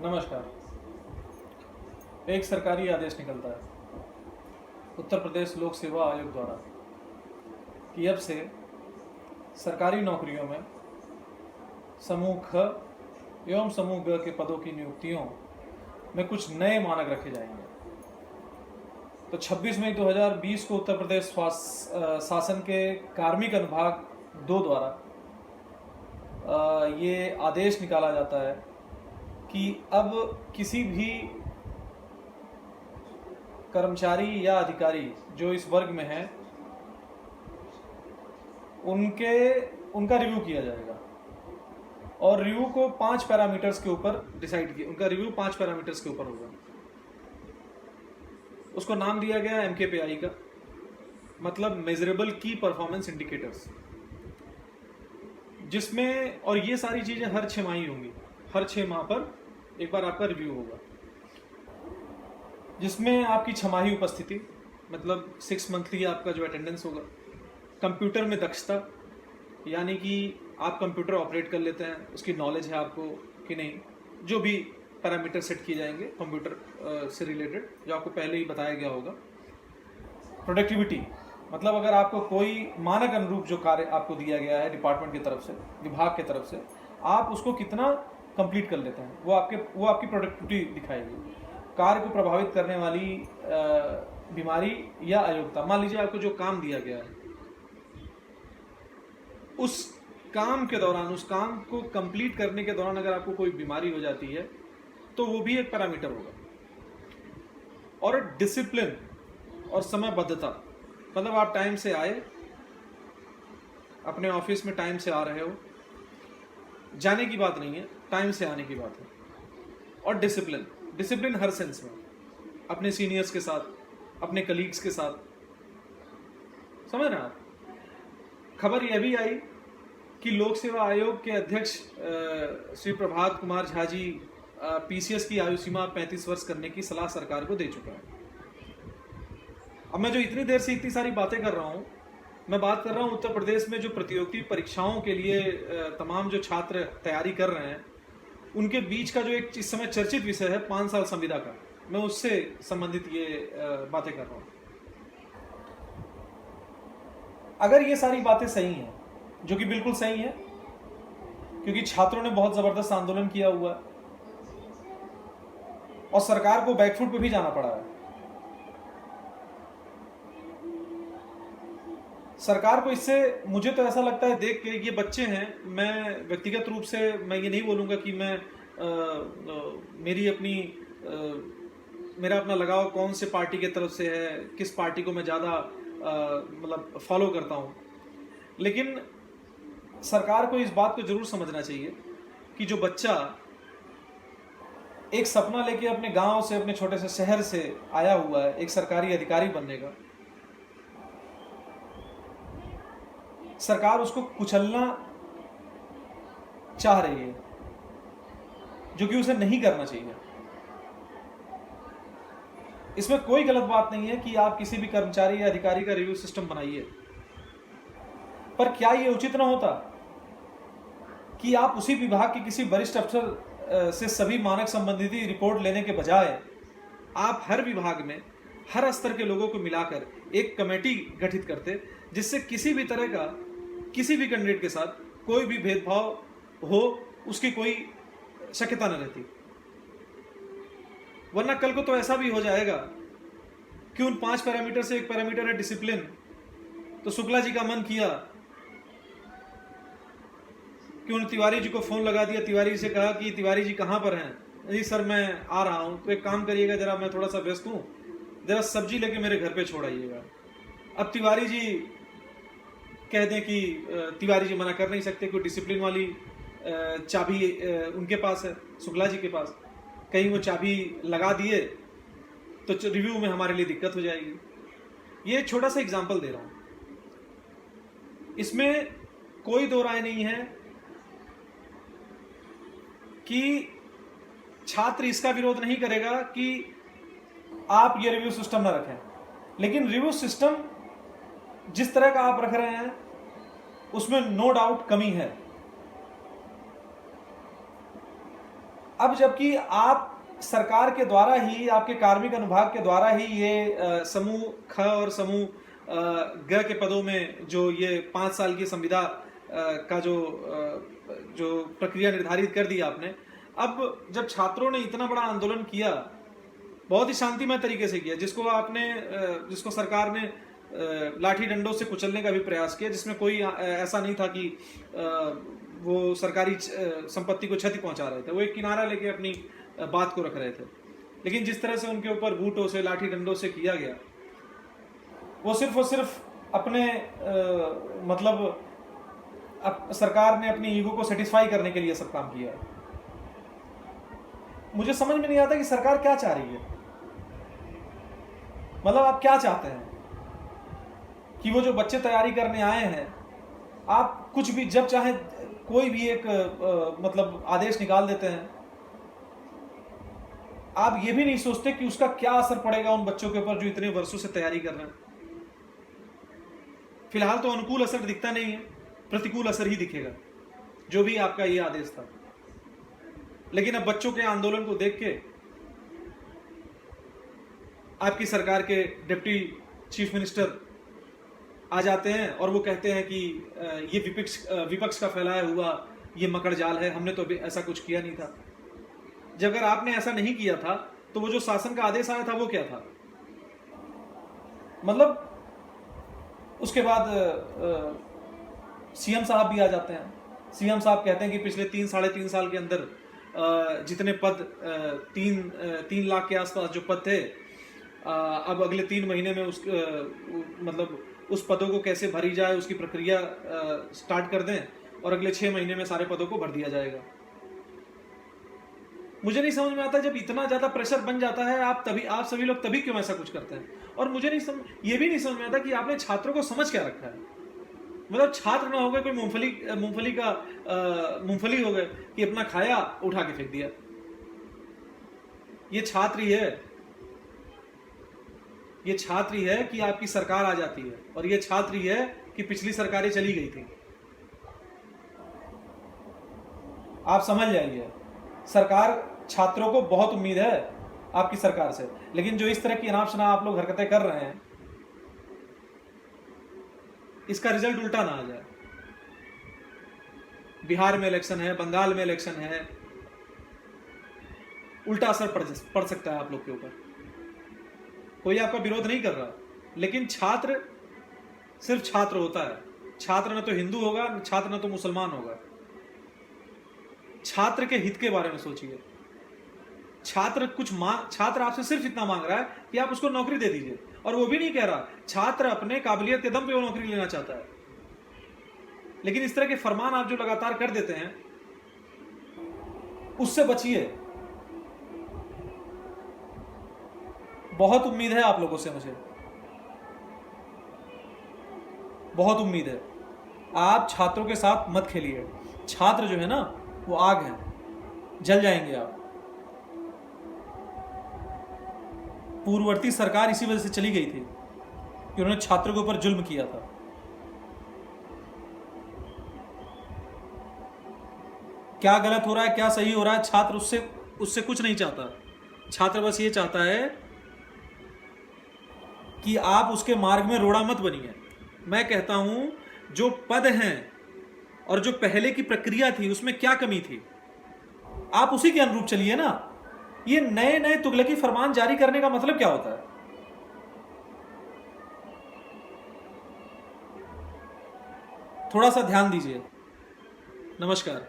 नमस्कार। एक सरकारी आदेश निकलता है उत्तर प्रदेश लोक सेवा आयोग द्वारा कि अब से सरकारी नौकरियों में समूह ख एवं समूह ग के पदों की नियुक्तियों में कुछ नए मानक रखे जाएंगे। तो 26 मई 2020 को उत्तर प्रदेश शासन के कार्मिक अनुभाग 2 द्वारा ये आदेश निकाला जाता है कि अब किसी भी कर्मचारी या अधिकारी जो इस वर्ग में है उनका रिव्यू किया जाएगा और रिव्यू को 5 पैरामीटर्स के ऊपर डिसाइड किया। उनका रिव्यू 5 पैरामीटर्स के ऊपर होगा। उसको नाम दिया गया MKPI का, मतलब मेजरेबल की परफॉर्मेंस इंडिकेटर्स, जिसमें और ये सारी चीजें हर 6 माह होंगी। हर 6 माह पर एक बार आपका रिव्यू होगा, जिसमें आपकी छमाही उपस्थिति मतलब 6 मंथली आपका जो अटेंडेंस होगा, कंप्यूटर में दक्षता यानी कि आप कंप्यूटर ऑपरेट कर लेते हैं, उसकी नॉलेज है आपको कि नहीं, जो भी पैरामीटर सेट किए जाएंगे कंप्यूटर से रिलेटेड जो आपको पहले ही बताया गया होगा। प्रोडक्टिविटी मतलब अगर आपको कोई मानक अनुरूप जो कार्य आपको दिया गया है डिपार्टमेंट की तरफ से, विभाग की तरफ से, आप उसको कितना कंप्लीट कर लेते हैं वो आपकी प्रोडक्टिविटी दिखाएगी। कार्य को प्रभावित करने वाली बीमारी या अयोग्यता, मान लीजिए आपको जो काम दिया गया है उस काम के दौरान, उस काम को कंप्लीट करने के दौरान अगर आपको कोई बीमारी हो जाती है तो वो भी एक पैरामीटर होगा। और डिसिप्लिन और समयबद्धता मतलब आप टाइम से आए, अपने ऑफिस में टाइम से आ रहे हो, जाने की बात नहीं है, टाइम से आने की बात है। और डिसिप्लिन हर सेंस में, अपने सीनियर्स के साथ, अपने कलीग्स के साथ, समझ रहे हैं आप। खबर यह भी आई कि लोक सेवा आयोग के अध्यक्ष श्री प्रभात कुमार झा जी PCS की आयु सीमा 35 वर्ष करने की सलाह सरकार को दे चुका है। अब मैं जो इतनी देर से इतनी सारी बातें कर रहा हूँ, मैं बात कर रहा हूँ उत्तर प्रदेश में जो प्रतियोगी परीक्षाओं के लिए तमाम जो छात्र तैयारी कर रहे हैं उनके बीच का जो एक इस समय चर्चित विषय है 5 साल संविदा का, मैं उससे संबंधित ये बातें कर रहा हूँ। अगर ये सारी बातें सही हैं, जो कि बिल्कुल सही है क्योंकि छात्रों ने बहुत जबरदस्त आंदोलन किया हुआ है और सरकार को बैकफुट पे भी जाना पड़ा है। सरकार को इससे, मुझे तो ऐसा लगता है देख के, ये बच्चे हैं, मैं व्यक्तिगत रूप से मैं ये नहीं बोलूँगा कि मैं मेरा अपना लगाव कौन से पार्टी के तरफ से है, किस पार्टी को मैं ज़्यादा मतलब फॉलो करता हूँ, लेकिन सरकार को इस बात को जरूर समझना चाहिए कि जो बच्चा एक सपना लेके अपने गांव से, अपने छोटे से शहर से आया हुआ है एक सरकारी अधिकारी बनने का, सरकार उसको कुचलना चाह रही है, जो कि उसे नहीं करना चाहिए। इसमें कोई गलत बात नहीं है कि आप किसी भी कर्मचारी या अधिकारी का रिव्यू सिस्टम बनाइए, पर क्या यह उचित ना होता कि आप उसी विभाग के किसी वरिष्ठ अफसर से सभी मानक संबंधी रिपोर्ट लेने के बजाय आप हर विभाग में हर स्तर के लोगों को मिलाकर एक कमेटी गठित करते, जिससे किसी भी तरह का किसी भी कैंडिडेट के साथ कोई भी भेदभाव हो उसकी कोई शक्यता न रहती। वरना कल को तो ऐसा भी हो जाएगा कि उन 5 पैरामीटर से एक पैरामीटर है डिसिप्लिन, तो शुक्ला जी का मन किया कि उन तिवारी जी को फोन लगा दिया, तिवारी जी से कहा कि तिवारी जी कहाँ पर हैं? जी सर मैं आ रहा हूँ, तो एक काम करिएगा, जरा मैं थोड़ा सा व्यस्त हूँ, जरा सब्जी लेके मेरे घर पे छोड़ आइएगा। अब तिवारी जी कह दें कि तिवारी जी मना कर नहीं सकते, कोई डिसिप्लिन वाली चाबी उनके पास है, शुक्ला जी के पास, कहीं वो चाबी लगा दिए तो रिव्यू में हमारे लिए दिक्कत हो जाएगी। ये छोटा सा एग्जांपल दे रहा हूँ, इसमें कोई दो राय नहीं है कि छात्र इसका विरोध नहीं करेगा कि आप ये रिव्यू सिस्टम ना रखें, लेकिन रिव्यू सिस्टम जिस तरह का आप रख रहे हैं उसमें नो डाउट कमी है। अब जबकि आप सरकार के द्वारा ही, आपके कार्मिक अनुभाग के द्वारा ही ये समूह ख और समूह ग के पदों में जो ये 5 साल की संविदा का जो प्रक्रिया निर्धारित कर दी आपने। अब जब छात्रों ने इतना बड़ा आंदोलन किया, बहुत ही शांतिमय तरीके से किया, जिसको सरकार ने लाठी डंडों से कुचलने का भी प्रयास किया, जिसमें कोई ऐसा नहीं था कि वो सरकारी संपत्ति को क्षति पहुंचा रहे थे। वो एक किनारा लेके अपनी बात को रख रहे थे। लेकिन जिस तरह से उनके ऊपर बूटों से, लाठी डंडों से किया गया, वो सिर्फ और सिर्फ अपने सरकार ने अपनी ईगो को सेटिस्फाई करने के लिए सब काम किया है। मुझे समझ में नहीं आता कि सरकार क्या चाह रही है। मतलब आप क्या चाहते हैं कि वो जो बच्चे तैयारी करने आए हैं, आप कुछ भी जब चाहे कोई भी एक आदेश निकाल देते हैं। आप ये भी नहीं सोचते कि उसका क्या असर पड़ेगा उन बच्चों के ऊपर जो इतने वर्षों से तैयारी कर रहे हैं। फिलहाल तो अनुकूल असर दिखता नहीं है, प्रतिकूल असर ही दिखेगा जो भी आपका ये आदेश था। लेकिन अब बच्चों के आंदोलन को देख के आपकी सरकार के डिप्टी चीफ मिनिस्टर आ जाते हैं और वो कहते हैं कि ये विपक्ष का फैलाया हुआ ये मकड़ जाल है, हमने तो अभी ऐसा कुछ किया नहीं था। जब अगर आपने ऐसा नहीं किया था तो वो जो शासन का आदेश आया था वो क्या था? मतलब उसके बाद सीएम साहब भी आ जाते हैं। सीएम साहब कहते हैं कि पिछले 3-3.5 साल के अंदर जितने पद 3 लाख के आसपास जो पद थे, अब अगले 3 महीने में उस पदों को कैसे भरी जाए उसकी प्रक्रिया स्टार्ट कर दें और अगले 6 महीने में सारे पदों को भर दिया जाएगा। मुझे नहीं समझ में आता, जब इतना ज्यादा प्रेशर बन जाता है आप सभी लोग तभी क्यों ऐसा कुछ करते हैं? और मुझे ये भी नहीं समझ में आता कि आपने छात्रों को समझ क्या रखा है। मतलब छात्र ना हो गए कोई मूंगफली हो गए कि अपना खाया उठा के फेंक दिया। ये छात्र ही है कि आपकी सरकार आ जाती है, और ये छात्र ही है कि पिछली सरकारें चली गई थी। आप समझ जाइए, सरकार छात्रों को बहुत उम्मीद है आपकी सरकार से, लेकिन जो इस तरह की अनाप शनाप आप लोग हरकतें कर रहे हैं, इसका रिजल्ट उल्टा ना आ जाए। बिहार में इलेक्शन है, बंगाल में इलेक्शन है, उल्टा असर पड़ सकता है आप लोग के ऊपर। कोई आपका विरोध नहीं कर रहा, लेकिन छात्र सिर्फ छात्र होता है। छात्र न तो हिंदू होगा, छात्र न तो मुसलमान होगा। छात्र के हित के बारे में सोचिए। छात्र आपसे सिर्फ इतना मांग रहा है कि आप उसको नौकरी दे दीजिए, और वो भी नहीं कह रहा, छात्र अपने काबिलियत के दम पे वो नौकरी लेना चाहता है। लेकिन इस तरह के फरमान आप जो लगातार कर देते हैं, उससे बचिए। बहुत उम्मीद है आप लोगों से, मुझे बहुत उम्मीद है। आप छात्रों के साथ मत खेलिए। छात्र जो है ना, वो आग है, जल जाएंगे आप। पूर्ववर्ती सरकार इसी वजह से चली गई थी कि उन्होंने छात्रों के ऊपर जुल्म किया था। क्या गलत हो रहा है, क्या सही हो रहा है, छात्र उससे कुछ नहीं चाहता। छात्र बस ये चाहता है कि आप उसके मार्ग में रोड़ा मत बनिए। मैं कहता हूं, जो पद हैं और जो पहले की प्रक्रिया थी उसमें क्या कमी थी, आप उसी के अनुरूप चलिए ना। ये नए नए तुगलकी फरमान जारी करने का मतलब क्या होता है? थोड़ा सा ध्यान दीजिए। नमस्कार।